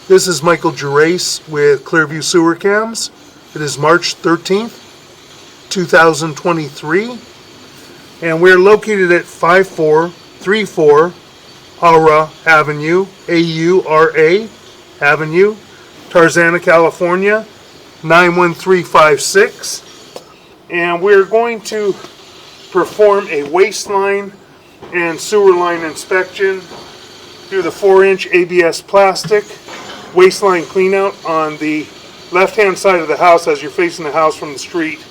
This is Michael Gerace with Clearview Sewer Cams. It is March 13th, 2023, and we're located at 5434 Aura Avenue, A-U-R-A Avenue, Tarzana, California, 91356. And we're going to perform a waistline and sewer line inspection through the 4-inch ABS plastic waistline cleanout on the left-hand side of the house as you're facing the house from the street.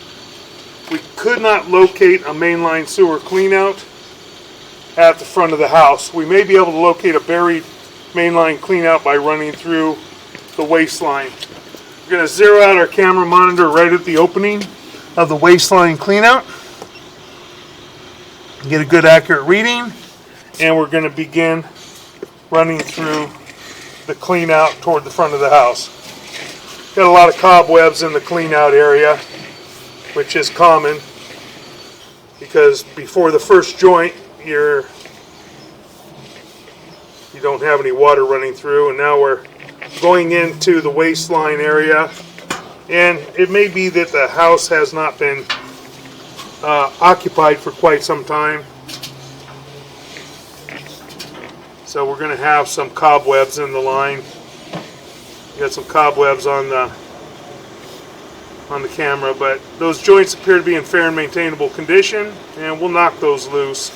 We could not locate a mainline sewer cleanout at the front of the house. We may be able to locate a buried mainline cleanout by running through the waistline. We're going to zero out our camera monitor right at the opening of the waistline cleanout, get a good accurate reading, and we're going to begin running through the clean out toward the front of the house. Got a lot of cobwebs in the clean out area, which is common because before the first joint you don't have any water running through, and now we're going into the waistline area, and it may be that the house has not been occupied for quite some time. So we're going to have some cobwebs in the line. We got some cobwebs on the camera, but those joints appear to be in fair and maintainable condition, and we'll knock those loose.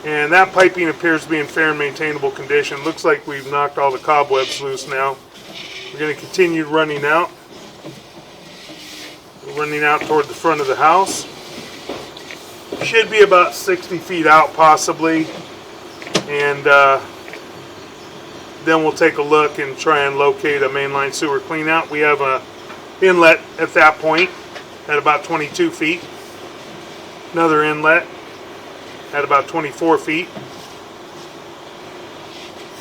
And that piping appears to be in fair and maintainable condition. Looks like we've knocked all the cobwebs loose now. We're going to continue running out. We're running out toward the front of the house. Should be about 60 feet out possibly. And then we'll take a look and try and locate a mainline sewer cleanout. We have an inlet at that point at about 22 feet. Another inlet at about 24 feet.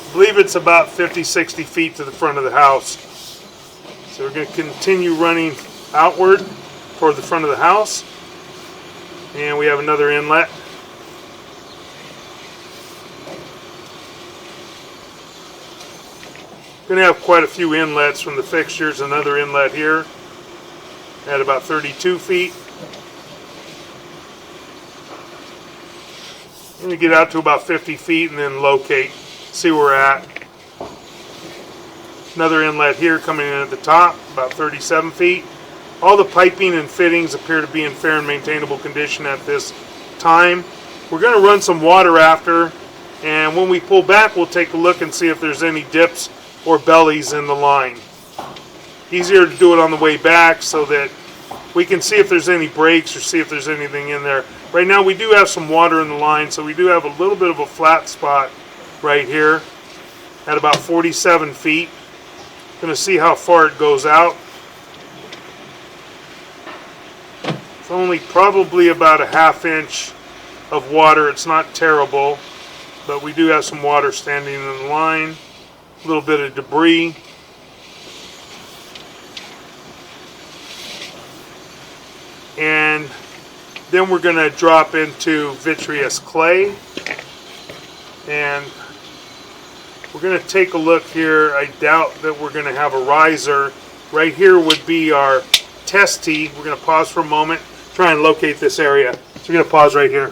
I believe it's about 50-60 feet to the front of the house. So we're going to continue running outward toward the front of the house. And we have another inlet. Going to have quite a few inlets from the fixtures. Another inlet here at about 32 feet. Going to get out to about 50 feet and then locate, see where we're at. Another inlet here coming in at the top, about 37 feet. All the piping and fittings appear to be in fair and maintainable condition at this time. We're going to run some water after, and when we pull back we'll take a look and see if there's any dips or bellies in the line. Easier to do it on the way back so that we can see if there's any breaks or see if there's anything in there. Right now we do have some water in the line, so we do have a little bit of a flat spot right here at about 47 feet. Going to see how far it goes out. It's only probably about a ½ inch of water. It's not terrible, but we do have some water standing in the line. A little bit of debris. And then we're going to drop into vitreous clay, and we're going to take a look here. I doubt that we're going to have a riser. Right here would be our test tee. We're going to pause for a moment, try and locate this area. So we're going to pause right here.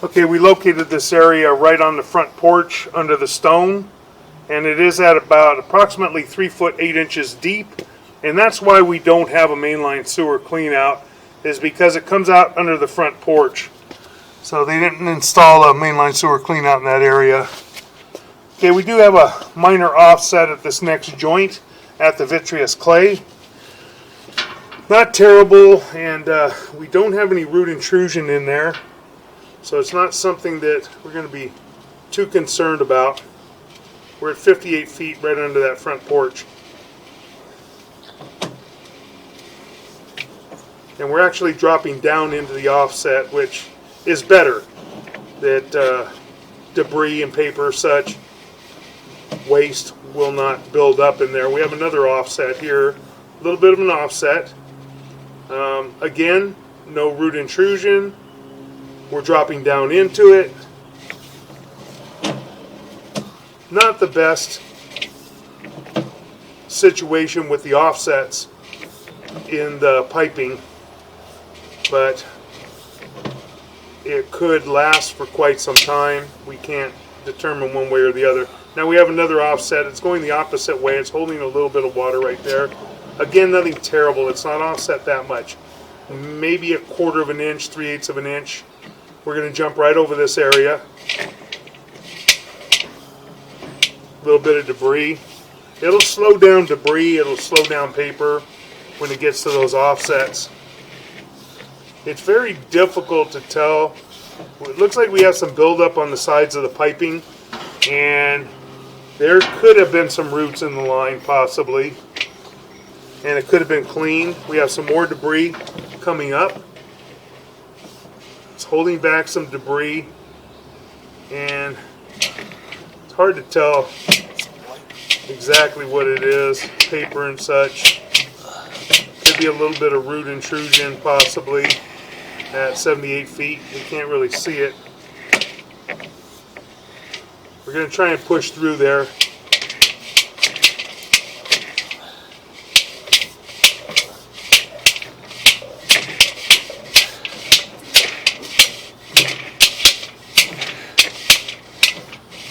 Okay, we located this area right on the front porch under the stone, and it is at about approximately 3 foot 8 inches deep, and that's why we don't have a mainline sewer clean out, is because it comes out under the front porch. So they didn't install a mainline sewer clean out in that area. Okay, we do have a minor offset at this next joint at the vitreous clay. Not terrible, and we don't have any root intrusion in there. So it's not something that we're going to be too concerned about. We're at 58 feet right under that front porch. And we're actually dropping down into the offset, which is better. That debris and paper such waste will not build up in there. We have another offset here. A little bit of an offset. Again, no root intrusion. We're dropping down into it. not the best situation with the offsets in the piping, but it could last for quite some time. We can't determine one way or the other. Now we have another offset. It's going the opposite way. It's holding a little bit of water right there. Again, nothing terrible. It's not offset that much. Maybe 1/4 of an inch, 3/8 of an inch. We're going to jump right over this area. A little bit of debris. It'll slow down debris. It'll slow down paper when it gets to those offsets. It's very difficult to tell. It looks like we have some buildup on the sides of the piping, and there could have been some roots in the line possibly, and it could have been cleaned. We have some more debris coming up. It's holding back some debris, and it's hard to tell exactly what it is. Paper and such. Could be a little bit of root intrusion possibly at 78 feet. We can't really see it. We're going to try and push through there.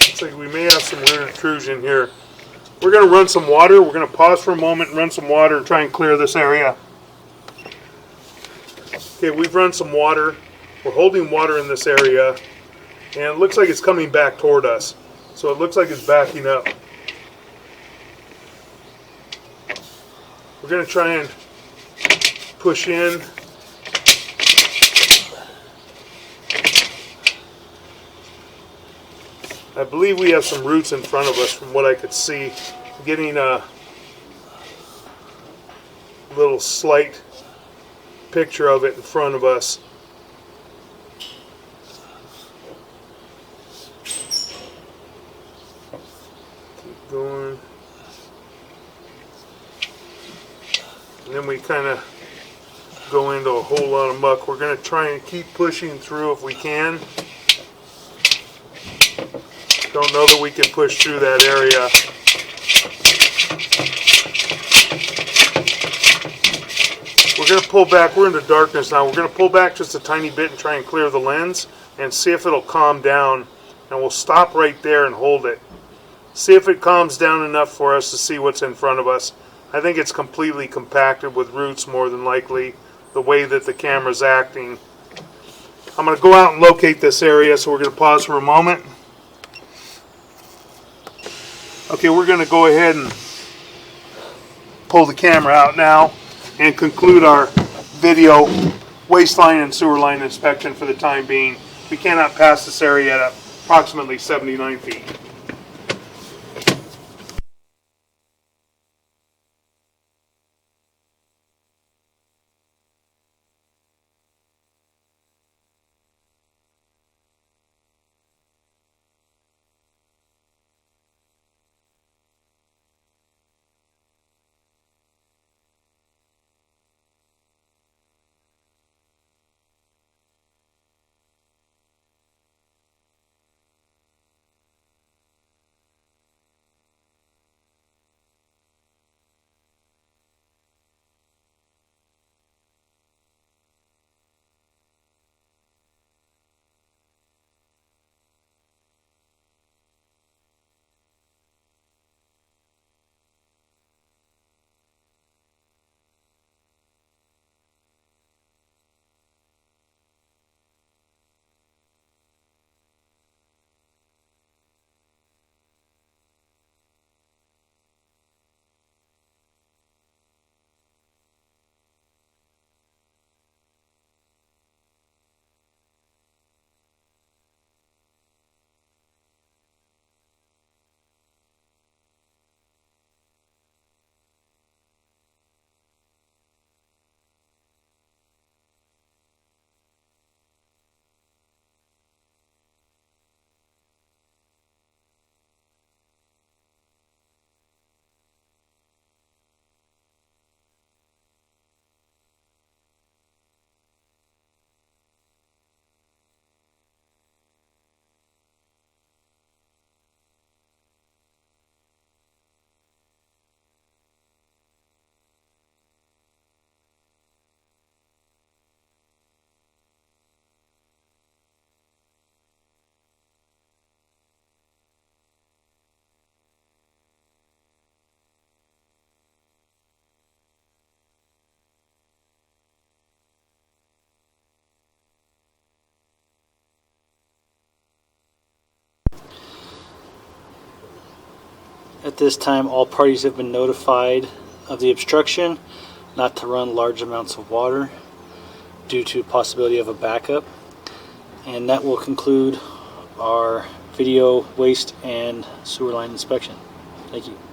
Looks like we may have some root intrusion here. We're going to run some water. We're going to pause for a moment and run some water and try and clear this area. Okay, we've run some water. We're holding water in this area, and it looks like it's coming back toward us. So it looks like it's backing up. We're going to try and push in. I believe we have some roots in front of us from what I could see. I'm getting a little slight picture of it in front of us. Keep going. And then we kind of go into a whole lot of muck. We're going to try and keep pushing through if we can. Don't know that we can push through that area. We're going to pull back. We're in the darkness now. We're going to pull back just a tiny bit and try and clear the lens and see if it'll calm down. And we'll stop right there and hold it. See if it calms down enough for us to see what's in front of us. I think it's completely compacted with roots more than likely, the way that the camera's acting. I'm going to go out and locate this area, so we're going to pause for a moment. Okay, we're going to go ahead and pull the camera out now and conclude our video waistline and sewer line inspection for the time being. We cannot pass this area at approximately 79 feet. At this time, all parties have been notified of the obstruction, not to run large amounts of water due to possibility of a backup. And that will conclude our video waste and sewer line inspection. Thank you.